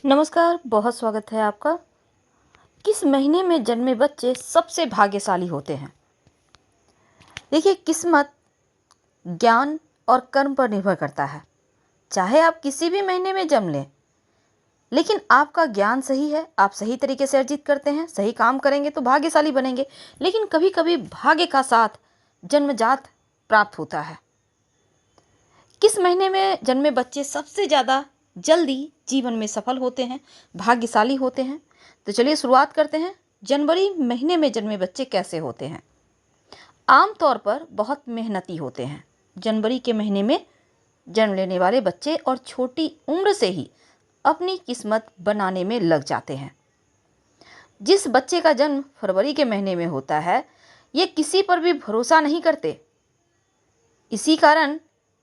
नमस्कार, बहुत स्वागत है आपका। किस महीने में जन्मे बच्चे सबसे भाग्यशाली होते हैं? देखिए, किस्मत ज्ञान और कर्म पर निर्भर करता है। चाहे आप किसी भी महीने में जन्म लें, लेकिन आपका ज्ञान सही है, आप सही तरीके से अर्जित करते हैं, सही काम करेंगे तो भाग्यशाली बनेंगे। लेकिन कभी कभी भाग्य का साथ जन्मजात प्राप्त होता है। किस महीने में जन्मे बच्चे सबसे ज़्यादा जल्दी जीवन में सफल होते हैं, भाग्यशाली होते हैं? तो चलिए शुरुआत करते हैं। जनवरी महीने में जन्मे बच्चे कैसे होते हैं? आमतौर पर बहुत मेहनती होते हैं। जनवरी के महीने में जन्म लेने वाले बच्चे और छोटी उम्र से ही अपनी किस्मत बनाने में लग जाते हैं। जिस बच्चे का जन्म फरवरी के महीने में होता है, ये किसी पर भी भरोसा नहीं करते। इसी कारण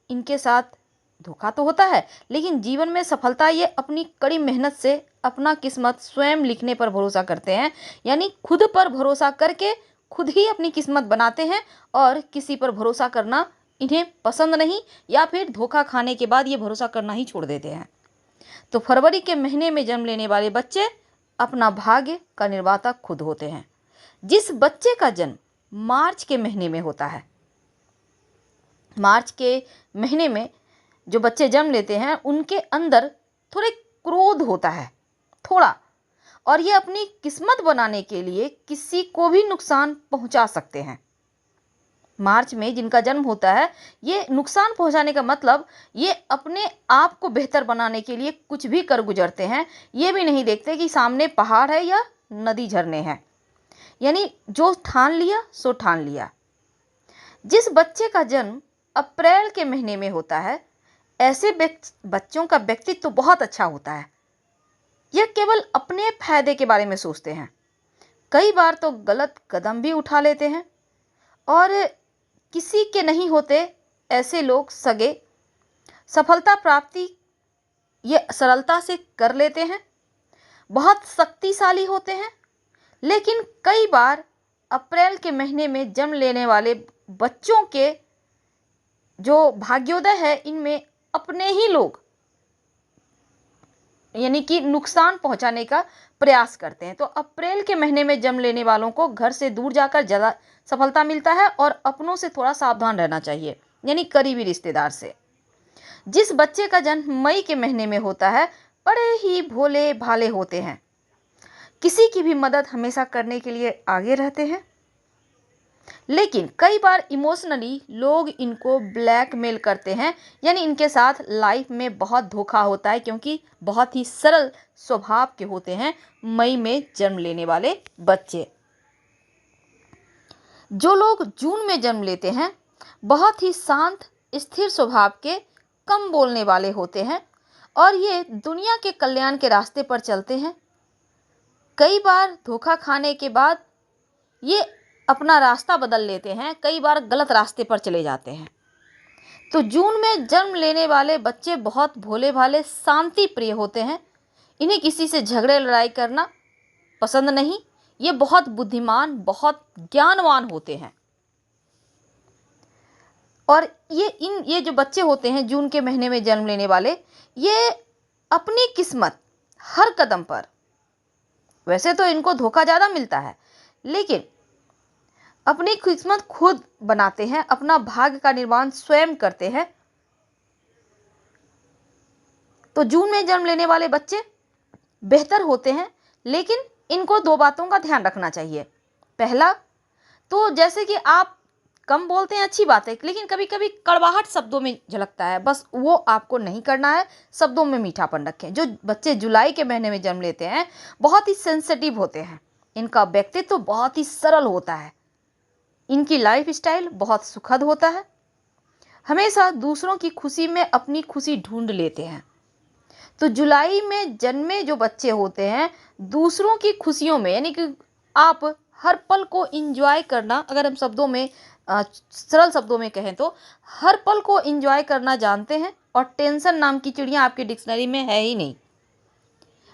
इनके साथ धोखा तो होता है, लेकिन जीवन में सफलता ये अपनी कड़ी मेहनत से अपना किस्मत स्वयं लिखने पर भरोसा करते हैं। यानी खुद पर भरोसा करके खुद ही अपनी किस्मत बनाते हैं और किसी पर भरोसा करना इन्हें पसंद नहीं, या फिर धोखा खाने के बाद ये भरोसा करना ही छोड़ देते हैं। तो फरवरी के महीने में जन्म लेने वाले बच्चे अपना भाग्य का निर्माता खुद होते हैं। जिस बच्चे का जन्म मार्च के महीने में होता है, मार्च के महीने में जो बच्चे जन्म लेते हैं उनके अंदर थोड़े क्रोध होता है, थोड़ा, और ये अपनी किस्मत बनाने के लिए किसी को भी नुकसान पहुंचा सकते हैं। मार्च में जिनका जन्म होता है, ये नुकसान पहुंचाने का मतलब ये अपने आप को बेहतर बनाने के लिए कुछ भी कर गुजरते हैं। ये भी नहीं देखते कि सामने पहाड़ है या नदी झरने हैं। यानी जो ठान लिया सो ठान लिया। जिस बच्चे का जन्म अप्रैल के महीने में होता है, ऐसे बच्चों का व्यक्तित्व तो बहुत अच्छा होता है। यह केवल अपने फायदे के बारे में सोचते हैं, कई बार तो गलत कदम भी उठा लेते हैं, और किसी के नहीं होते ऐसे लोग सगे। सफलता प्राप्ति ये सरलता से कर लेते हैं, बहुत शक्तिशाली होते हैं। लेकिन कई बार अप्रैल के महीने में जन्म लेने वाले बच्चों के जो भाग्योदय है, इनमें अपने ही लोग यानी कि नुकसान पहुंचाने का प्रयास करते हैं। तो अप्रैल के महीने में जन्म लेने वालों को घर से दूर जाकर ज़्यादा सफलता मिलता है और अपनों से थोड़ा सावधान रहना चाहिए, यानी करीबी रिश्तेदार से। जिस बच्चे का जन्म मई के महीने में होता है, बड़े ही भोले भाले होते हैं, किसी की भी मदद हमेशा करने के लिए आगे रहते हैं। लेकिन कई बार इमोशनली लोग इनको ब्लैकमेल करते हैं, यानी इनके साथ लाइफ में बहुत धोखा होता है, क्योंकि बहुत ही सरल स्वभाव के होते हैं मई में जन्म लेने वाले बच्चे। जो लोग जून में जन्म लेते हैं, बहुत ही शांत स्थिर स्वभाव के, कम बोलने वाले होते हैं और ये दुनिया के कल्याण के रास्ते पर चलते हैं। कई बार धोखा खाने के बाद ये अपना रास्ता बदल लेते हैं, कई बार गलत रास्ते पर चले जाते हैं। तो जून में जन्म लेने वाले बच्चे बहुत भोले भाले शांति प्रिय होते हैं। इन्हें किसी से झगड़े लड़ाई करना पसंद नहीं। ये बहुत बुद्धिमान, बहुत ज्ञानवान होते हैं। और ये जो बच्चे होते हैं जून के महीने में जन्म लेने वाले, ये अपनी किस्मत हर कदम पर, वैसे तो इनको धोखा ज़्यादा मिलता है, लेकिन अपनी किस्मत खुद बनाते हैं, अपना भाग्य का निर्माण स्वयं करते हैं। तो जून में जन्म लेने वाले बच्चे बेहतर होते हैं, लेकिन इनको दो बातों का ध्यान रखना चाहिए। पहला तो जैसे कि आप कम बोलते हैं, अच्छी बात है, लेकिन कभी कभी कड़वाहट शब्दों में झलकता है, बस वो आपको नहीं करना है। शब्दों में मीठापन रखें। जो बच्चे जुलाई के महीने में जन्म लेते हैं, बहुत ही सेंसिटिव होते हैं। इनका व्यक्तित्व तो बहुत ही सरल होता है। इनकी लाइफ स्टाइल बहुत सुखद होता है। हमेशा दूसरों की खुशी में अपनी खुशी ढूंढ लेते हैं। तो जुलाई में जन्मे जो बच्चे होते हैं, दूसरों की खुशियों में, यानी कि आप हर पल को एंजॉय करना, अगर हम शब्दों में सरल शब्दों में कहें तो हर पल को एंजॉय करना जानते हैं, और टेंशन नाम की चिड़िया आपकी डिक्शनरी में है ही नहीं।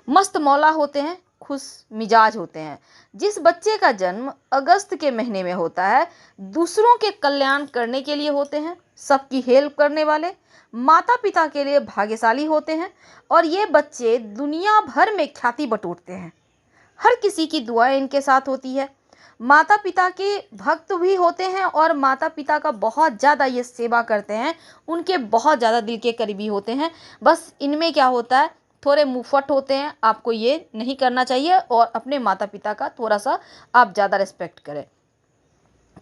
मस्त मौला होते हैं, खुश मिजाज होते हैं। जिस बच्चे का जन्म अगस्त के महीने में होता है, दूसरों के कल्याण करने के लिए होते हैं, सबकी हेल्प करने वाले, माता पिता के लिए भाग्यशाली होते हैं और ये बच्चे दुनिया भर में ख्याति बटोरते हैं। हर किसी की दुआएं इनके साथ होती है। माता पिता के भक्त भी होते हैं और माता पिता का बहुत ज़्यादा ये सेवा करते हैं, उनके बहुत ज़्यादा दिल के करीबी होते हैं। बस इनमें क्या होता है, थोड़े मुँहफट होते हैं, आपको ये नहीं करना चाहिए और अपने माता पिता का थोड़ा सा आप ज़्यादा रिस्पेक्ट करें।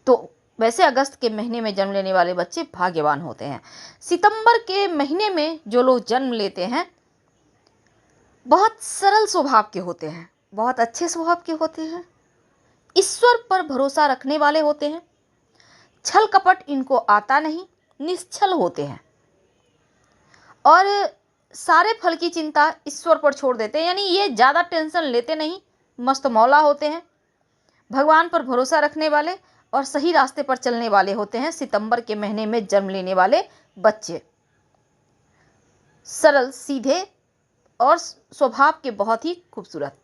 तो वैसे अगस्त के महीने में जन्म लेने वाले बच्चे भाग्यवान होते हैं। सितंबर के महीने में जो लोग जन्म लेते हैं बहुत सरल स्वभाव के होते हैं, बहुत अच्छे स्वभाव के होते हैं, ईश्वर पर भरोसा रखने वाले होते हैं, छल कपट इनको आता नहीं, निश्छल होते हैं और सारे फल की चिंता ईश्वर पर छोड़ देते हैं, यानी ये ज़्यादा टेंशन लेते नहीं, मस्त मौला होते हैं, भगवान पर भरोसा रखने वाले और सही रास्ते पर चलने वाले होते हैं सितंबर के महीने में जन्म लेने वाले बच्चे। सरल, सीधे और स्वभाव के बहुत ही खूबसूरत।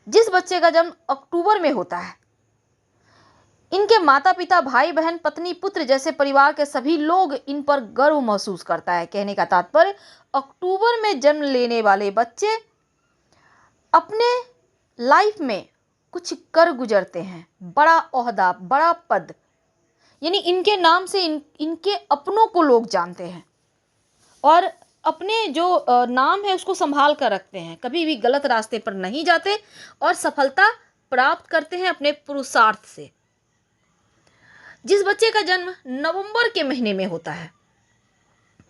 जिस बच्चे का जन्म अक्टूबर में होता है, इनके माता पिता, भाई बहन, पत्नी, पुत्र जैसे परिवार के सभी लोग इन पर गर्व महसूस करता है। कहने का तात्पर्य, अक्टूबर में जन्म लेने वाले बच्चे अपने लाइफ में कुछ कर गुजरते हैं, बड़ा ओहदा, बड़ा पद, यानी इनके नाम से इनके अपनों को लोग जानते हैं और अपने जो नाम है उसको संभाल कर रखते हैं, कभी भी गलत रास्ते पर नहीं जाते और सफलता प्राप्त करते हैं अपने पुरुषार्थ से। जिस बच्चे का जन्म नवंबर के महीने में होता है,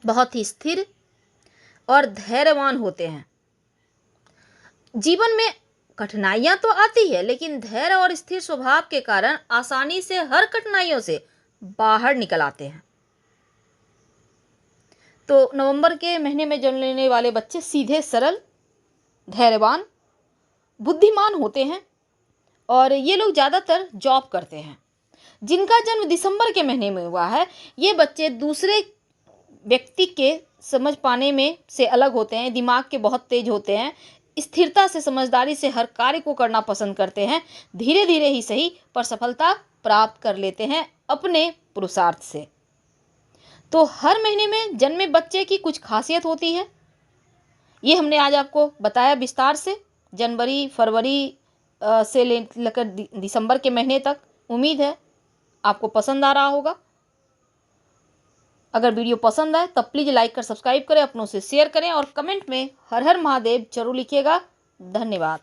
बहुत ही स्थिर और धैर्यवान होते हैं। जीवन में कठिनाइयां तो आती है, लेकिन धैर्य और स्थिर स्वभाव के कारण आसानी से हर कठिनाइयों से बाहर निकल आते हैं। तो नवंबर के महीने में जन्म लेने वाले बच्चे सीधे, सरल, धैर्यवान, बुद्धिमान होते हैं और ये लोग ज़्यादातर जॉब करते हैं। जिनका जन्म दिसंबर के महीने में हुआ है, ये बच्चे दूसरे व्यक्ति के समझ पाने में से अलग होते हैं, दिमाग के बहुत तेज होते हैं, स्थिरता से, समझदारी से हर कार्य को करना पसंद करते हैं, धीरे धीरे ही सही पर सफलता प्राप्त कर लेते हैं अपने पुरुषार्थ से। तो हर महीने में जन्मे बच्चे की कुछ खासियत होती है, ये हमने आज आपको बताया विस्तार से, जनवरी, फरवरी से लेकर दिसंबर के महीने तक। उम्मीद है आपको पसंद आ रहा होगा। अगर वीडियो पसंद आए तब प्लीज़ लाइक कर सब्सक्राइब करें, अपनों से शेयर करें और कमेंट में हर हर महादेव जरूर लिखिएगा। धन्यवाद।